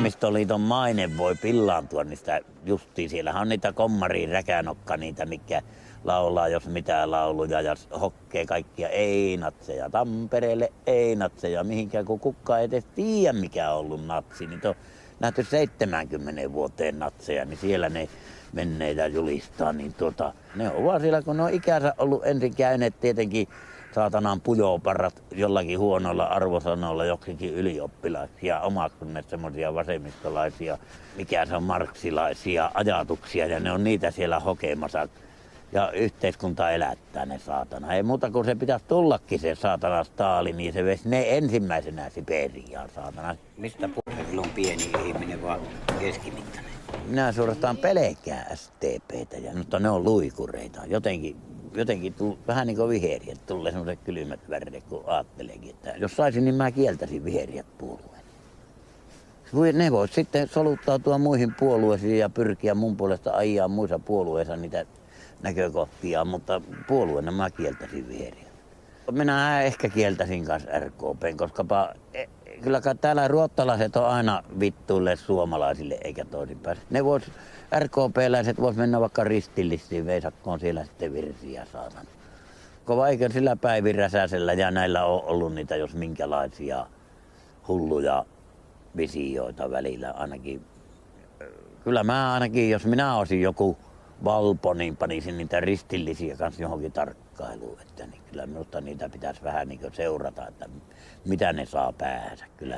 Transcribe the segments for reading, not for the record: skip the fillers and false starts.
vasemmistoliiton maine voi pillaantua niistä justiin. Siellähän on niitä kommariin räkänokka, niitä mikä laulaa jos mitään lauluja ja hokkee kaikkia ei natseja. Tampereelle ei natseja mihinkään, kun kukaan ei edes tiedä mikä on ollut natsi. Niitä on nähty 70 vuoteen natseja, niin siellä ne menneitä julistaa. Niin ne on vaan siellä, kun ne on ikänsä ollut ensin käyneet tietenkin saatanan pujoparrat jollakin huonolla arvosanoilla joksikin ylioppilaiksi ja omaksuneet semmoisia vasemmistolaisia, mikä se on marksilaisia ajatuksia ja ne on niitä siellä hokemassa. Ja yhteiskunta elättää ne saatana. Ei muuta kuin se pitäisi tullakin se saatana Stalin, niin se vesi ne ensimmäisenä Siperiaan saatana. Mistä puhutaan silloin pieni ihminen vaan keskimittainen? Minä suorastaan pelkään STP:tä, mutta ne on luikureita. Jotenkin vähän niin kuin viheriät, tulee semmoiset kylmät väreet, kun ajatteleekin, että jos saisin, niin mä kieltäisin viheriät puolueen. Ne vois sitten soluttautua muihin puolueisiin ja pyrkiä mun puolesta ajaa muissa puolueissa niitä näkökohtia, mutta puolueena mä kieltäisin viheriä. Minä ehkä kieltäisin kanssa RKP:n, koska kyllä täällä ruottalaiset on aina vittuille suomalaisille eikä toisinpäin. Ne RKP-läiset vois mennä vaikka ristillisiin veisakkoon siellä sitten virsiä saatan. Kova eikö sillä Päivi Räsäsellä ja näillä on ollut niitä jos minkälaisia hulluja visioita välillä ainakin. Kyllä mä ainakin, jos minä olisin joku Valpo, niin panisin niitä ristillisiä kanssa johonkin tarkkailuun. Että niin kyllä minusta niitä pitäisi vähän niin kuin seurata, että mitä ne saa päänsä. Kyllä.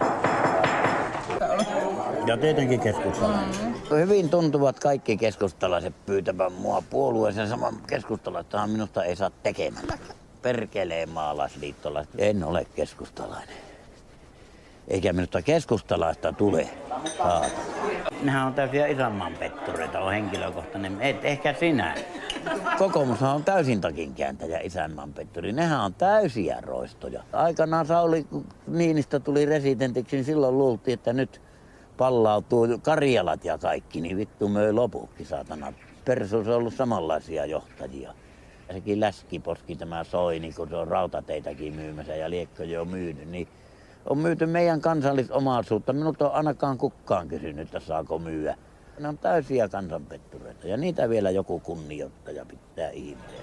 Ja tietenkin keskustalaiset. Hyvin tuntuvat kaikki keskustalaiset pyytävän mua puolueeseen. Saman keskustalaistahan minusta ei saa tekemällä. Perkeleen maalaisliittolaiset. En ole keskustalainen. Eikä minusta keskustalaista tule. Nehän on täysiä isänmaanpettureita, on henkilökohtainen. Et ehkä sinä. Kokoomushan on täysin takinkääntäjä isänmaanpetturi. Nehän on täysiä roistoja. Aikanaan Sauli Niinistö tuli residentiksi, niin silloin luultiin, että nyt pallautuu Karjalat ja kaikki, niin vittu möi lopuksi, saatana. Persuus on ollut samanlaisia johtajia. Ja sekin läskiposki tämä Soini, kun se on rautateitäkin myymässä ja liekkoja on myynyt, niin on myyty meidän kansallisomaisuutta. Minulta on ainakaan kukaan kysynyt, että saako myyä. Ne on täysiä kansanpettureita ja niitä vielä joku kunnioittaja pitää ihmeellä.